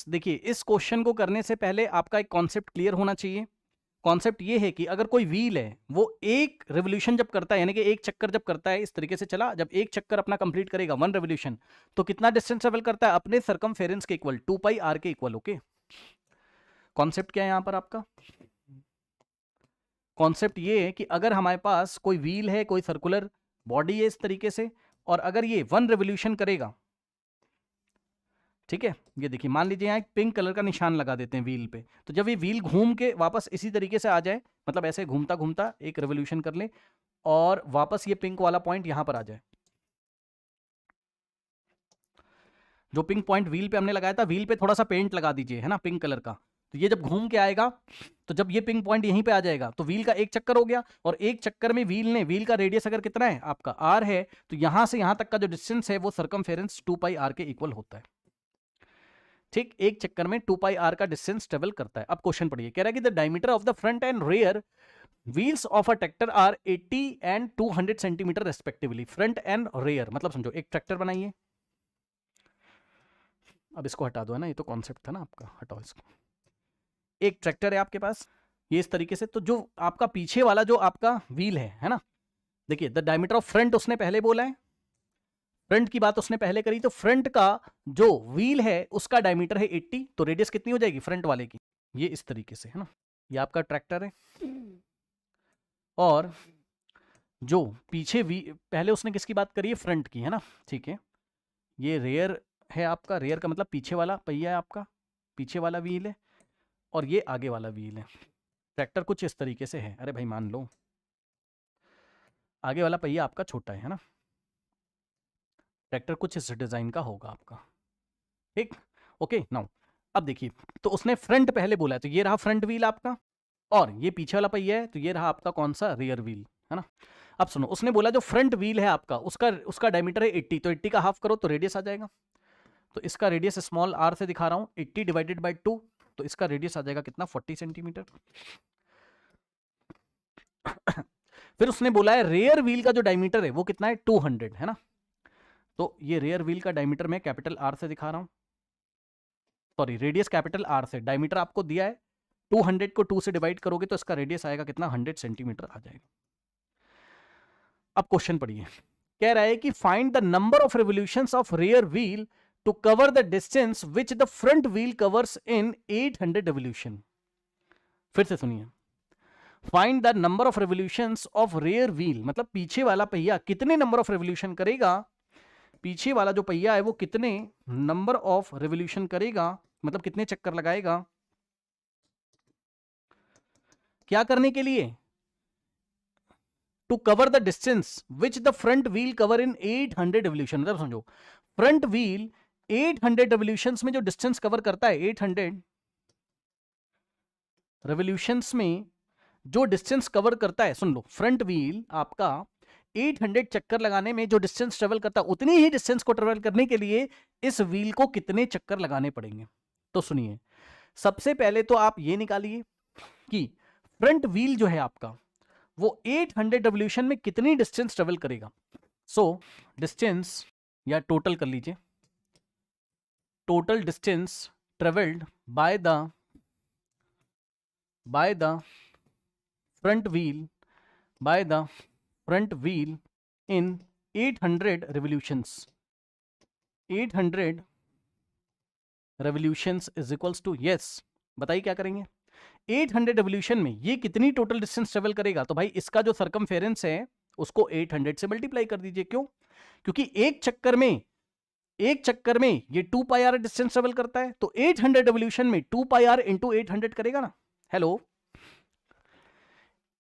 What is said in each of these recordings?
देखिए, इस क्वेश्चन को करने से पहले आपका एक कॉन्सेप्ट क्लियर होना चाहिए। कॉन्सेप्ट ये है कि अगर कोई व्हील है, वो एक रेवोल्यूशन जब करता है, यानी कि एक चक्कर जब करता है, इस तरीके से चला, जब एक चक्कर अपना कंप्लीट करेगा, वन रेवोल्यूशन, तो कितना डिस्टेंस ट्रेवल करता है? अपने सर्कमफेरेंस के इक्वल, 2 पाई आर के इक्वल। ओके, कॉन्सेप्ट क्या है यहां पर आपका? कॉन्सेप्ट ये है कि अगर हमारे पास कोई व्हील है, कोई सर्कुलर बॉडी है इस तरीके से, और अगर ये वन रेवोल्यूशन करेगा, ठीक है, ये देखिए, मान लीजिए यहाँ एक पिंक कलर का निशान लगा देते हैं व्हील पे, तो जब ये व्हील घूम के वापस इसी तरीके से आ जाए, मतलब ऐसे घूमता घूमता एक रेवोल्यूशन कर ले और वापस ये पिंक वाला पॉइंट यहां पर आ जाए, जो पिंक पॉइंट व्हील पे हमने लगाया था, व्हील पे थोड़ा सा पेंट लगा दीजिए, है ना, पिंक कलर का, तो ये जब घूम के आएगा, तो जब ये पिंक पॉइंट यहीं पे आ जाएगा, तो व्हील का एक चक्कर हो गया, और एक चक्कर में व्हील का रेडियस अगर कितना है आपका, आर है, तो यहां से यहां तक का जो डिस्टेंस है वो सर्कमफेरेंस 2 पाई आर के इक्वल होता है। ठीक, एक चक्कर में 2 पाई आर का डिस्टेंस ट्रेवल करता है। अब क्वेश्चन पढ़िए, कह रहा है कि the diameter of the front and rear wheels of a tractor are 80 and 200 centimetre respectively. Front and rear मतलब समझो एक ट्रैक्टर बनाइए, अब इसको हटा दो, है ना, ये तो कॉन्सेप्ट था ना आपका, हटाओ इसको। एक ट्रैक्टर है आपके पास ये इस तरीके से, तो जो आपका पीछे वाला जो आपका व्हील है ना, देखिए द डायमीटर ऑफ फ्रंट उसने पहले बोला है, फ्रंट की बात उसने पहले करी, तो फ्रंट का जो व्हील है उसका डायमीटर है 80, तो रेडियस कितनी हो जाएगी फ्रंट वाले की? ये इस तरीके से, है ना, ये आपका ट्रैक्टर है, और जो पीछे पहले उसने किसकी बात करी है? फ्रंट की, है ना, ठीक है, ये रेयर है आपका, रेयर का मतलब पीछे वाला पहिया है आपका, पीछे वाला व्हील है, और ये आगे वाला व्हील है। ट्रैक्टर कुछ इस तरीके से है, अरे भाई मान लो आगे वाला पहिया आपका छोटा है ना, ट्रैक्टर कुछ इस डिजाइन का होगा आपका, ठीक, ओके। नाउ अब देखिए, तो उसने फ्रंट पहले बोला है, तो ये रहा फ्रंट व्हील आपका, और ये पीछे वाला पहिया है, तो ये रहा आपका कौन सा? रेयर व्हील, है ना। अब सुनो, उसने बोला जो फ्रंट व्हील है आपका, उसका उसका डायमीटर है 80, तो 80 का हाफ करो तो रेडियस आ जाएगा, तो इसका रेडियस स्मॉल आर से दिखा रहा हूं, 80 डिवाइडेड बाई 2, तो इसका रेडियस आ जाएगा कितना? 40 सेंटीमीटर। फिर उसने बोला है रेयर व्हील का जो डायमीटर है वो कितना है? 200, है ना, तो ये रेयर व्हील का डायमीटर मैं कैपिटल आर से दिखा रहा हूं, सॉरी रेडियस कैपिटल आर से, डायमीटर आपको दिया है 200 को 2 से डिवाइड करोगे तो इसका रेडियस आएगा कितना? 100 सेंटीमीटर आ जाएगा। अब क्वेश्चन पढ़िए, कह रहा है कि find the number of revolutions of rear wheel to cover the distance which the front wheel covers in 800 revolution. फिर से सुनिए, find the number of revolutions of rear wheel, मतलब पीछे वाला पहिया कितने नंबर ऑफ रिवोल्यूशन करेगा, पीछे वाला जो पहिया है वो कितने नंबर ऑफ रिवोल्यूशन करेगा, मतलब कितने चक्कर लगाएगा, क्या करने के लिए? To cover the distance which the front wheel cover in 800 revolution. मतलब समझो फ्रंट व्हील 800 रिवोल्यूशंस में जो डिस्टेंस कवर करता है, 800 रिवोल्यूशंस में जो डिस्टेंस कवर करता है, सुन लो, फ्रंट व्हील आपका 800 चक्कर लगाने में जो डिस्टेंस ट्रेवल करता है, उतनी ही डिस्टेंस को ट्रेवल करने के लिए इस व्हील को कितने चक्कर लगाने पड़ेंगे। तो सुनिए, सबसे पहले तो आप ये निकालिए कि फ्रंट व्हील जो है आपका वो 800 रिवोल्यूशन में कितनी डिस्टेंस ट्रेवल करेगा। सो डिस्टेंस, या टोटल कर लीजिए, total distance travelled by the front wheel in 800 revolutions, 800 revolutions is equals to, yes, बताइए क्या करेंगे? 800 revolution में ये कितनी टोटल डिस्टेंस ट्रेवल करेगा? तो भाई इसका जो सर्कमफेरेंस है उसको 800 से मल्टीप्लाई कर दीजिए। क्यों? क्योंकि एक चक्कर में ये 2 पाई आर डिस्टेंस ट्रेवल करता है, तो 800 रिवोल्यूशन में 2 पाई आर इंटू 800 करेगा ना। हेलो,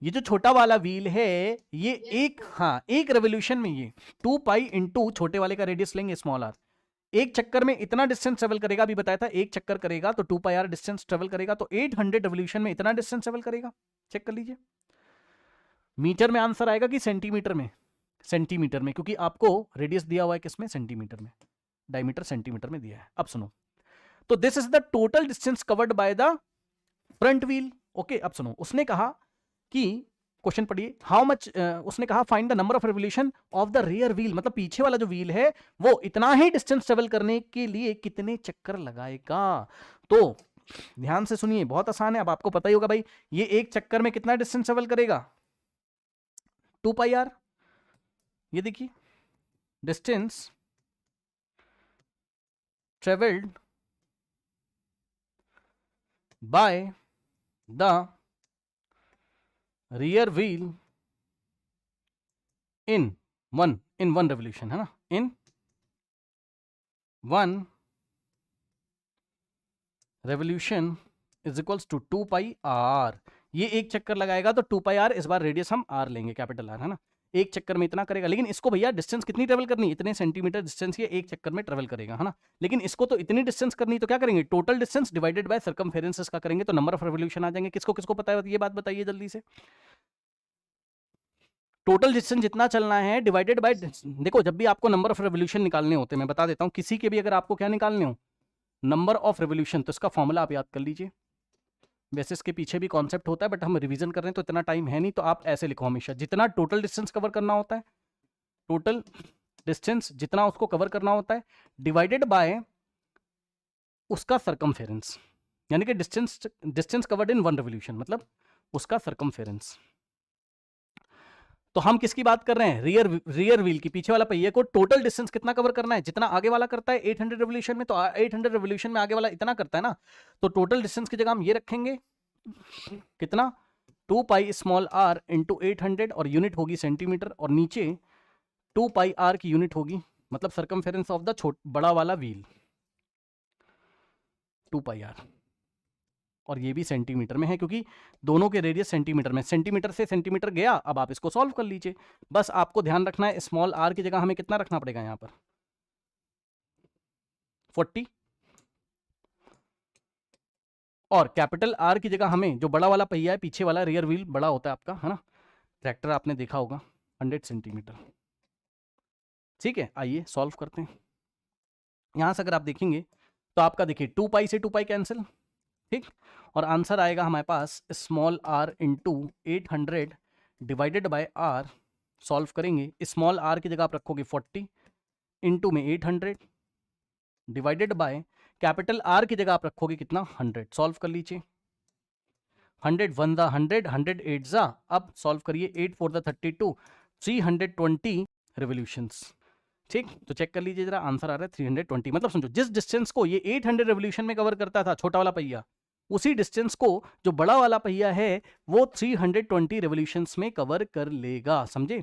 ये जो छोटा वाला व्हील है ये एक रेवोल्यूशन में ये 2 पाई इंटू छोटे वाले का रेडियस लेंगे स्मॉल आर, एक चक्कर में इतना डिस्टेंस ट्रेवल करेगा। अभी बताया था एक चक्कर करेगा तो 2 पाई आर डिस्टेंस ट्रेवल करेगा, तो 800 रिवोल्यूशन में इतना डिस्टेंस ट्रेवल करेगा। चेक कर लीजिए, मीटर में आंसर आएगा कि सेंटीमीटर में? सेंटीमीटर में, क्योंकि आपको रेडियस दिया हुआ है किसमें? सेंटीमीटर में, डायमीटर सेंटीमीटर में दिया है। अब सुनो, तो this is the total distance covered by the front wheel. Okay, अब सुनो, उसने कहा कि क्वेश्चन पढ़िए, हाउ मच, उसने कहा find the number of revolution of the rear wheel, मतलब पीछे वाला जो व्हील है वो इतना ही डिस्टेंस ट्रेवल करने के लिए कितने चक्कर लगाएगा। तो ध्यान से सुनिए, बहुत आसान है, अब आपको पता ही होगा भाई, ये एक चक्कर में कितना डिस्टेंस ट्रेवल करेगा, 2 पाई आर। ये देखिए, distance travelled by the rear wheel in one revolution, है ना, in 1 revolution is equals to 2 pi r. ये एक चक्कर लगाएगा तो 2 पाई आर, इस बार रेडियस हम आर लेंगे, कैपिटल आर, है ना, एक चक्कर में इतना करेगा। लेकिन इसको भैया डिस्टेंस कितनी ट्रेवल करनी, इतने सेंटीमीटर डिस्टेंस ये एक चक्कर में ट्रेवल करेगा, है ना। लेकिन इसको तो इतनी डिस्टेंस करनी, तो क्या करेंगे, total distance divided by circumference इसका करेंगे, तो नंबर ऑफ रेवोल्यूशन आ जाएंगे। किसको किसको पता है ये बात बताइए जल्दी से। टोटल डिस्टेंस जितना चलना है डिवाइडेड बाय, देखो जब भी आपको नंबर ऑफ रेवोल्यूशन निकालने होते हैं, मैं बता देता हूं, किसी के भी अगर आपको क्या निकालने हो, नंबर ऑफ रेवोल्यूशन, तो इसका फॉर्मूला आप याद कर लीजिए। वैसे इसके पीछे भी कॉन्सेप्ट होता है, बट हम रिवीजन कर रहे हैं तो इतना टाइम है नहीं, तो आप ऐसे लिखो हमेशा, जितना टोटल डिस्टेंस कवर करना होता है, टोटल डिस्टेंस जितना उसको कवर करना होता है, डिवाइडेड बाय उसका सर्कमफेरेंस, यानी कि डिस्टेंस कवर्ड इन 1 रेवोल्यूशन, मतलब उसका सर्कमफेरेंस। तो हम किसकी बात कर रहे हैं, रियर व्हील की, पीछे वाला पहिए को टोटल डिस्टेंस कितना कवर करना है, जितना आगे वाला करता है 800 रेवोल्यूशन में, तो 800 रेवोल्यूशन में आगे वाला इतना करता है ना, तो टोटल डिस्टेंस की जगह हम ये रखेंगे, कितना, 2 पाई स्मॉल आर इंटू 800, और यूनिट होगी सेंटीमीटर, और नीचे 2 पाई आर की यूनिट होगी, मतलब सर्कमफेरेंस ऑफ द बड़ा वाला व्हील, 2 पाई आर, और ये भी सेंटीमीटर में है, क्योंकि दोनों के रेडियस सेंटीमीटर में, सेंटीमीटर से सेंटीमीटर गया। अब आप इसको सॉल्व कर लीजिए, बस आपको ध्यान रखना है स्मॉल आर की जगह हमें कितना रखना पड़ेगा यहां पर, 40, और कैपिटल आर की जगह हमें, जो बड़ा वाला पहिया है, पीछे वाला रियर व्हील बड़ा होता है आपका, है ना, ट्रैक्टर आपने देखा होगा, 100 सेंटीमीटर। ठीक है, आइए सॉल्व करते हैं। यहां से अगर आप देखेंगे तो आपका देखिए 2 पाई से 2 पाई कैंसिल, ठीक, और आंसर आएगा हमारे पास small R into 800 divided by R. Solve करेंगे, स्मॉल आर की जगह आप रखोगे 40 इंटू में 800 डिवाइडेड बाय कैपिटल आर की जगह आप रखोगे कितना, 100। सॉल्व कर लीजिए, 100 1 दा 100, 100 8 जा, अब सॉल्व करिए, 8 4 दा 32, 320 रेवोल्यूशंस। ठीक, तो चेक कर लीजिए जरा, आंसर आ रहा है 320। मतलब समझो, जिस डिस्टेंस को ये 800 रेवोल्यूशन में कवर करता था छोटा वाला पहिया, उसी डिस्टेंस को जो बड़ा वाला पहिया है वो 320 रेवोल्यूशंस में कवर कर लेगा, समझे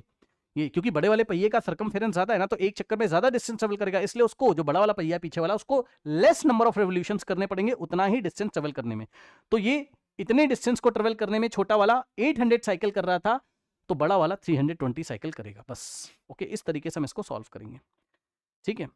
ये, क्योंकि बड़े वाले पहिए का सर्कमफेरेंस ज्यादा है ना, तो एक चक्कर में ज्यादा डिस्टेंस ट्रेवल करेगा, इसलिए उसको, जो बड़ा वाला पहिया पीछे वाला, उसको लेस नंबर ऑफ रेवोल्यूशंस करने पड़ेंगे उतना ही डिस्टेंस ट्रेवल करने में। तो ये इतने डिस्टेंस को ट्रेवल करने में छोटा वाला 800 साइकिल कर रहा था, तो बड़ा वाला 320 साइकिल करेगा, बस। ओके, इस तरीके से हम इसको सॉल्व करेंगे, ठीक है।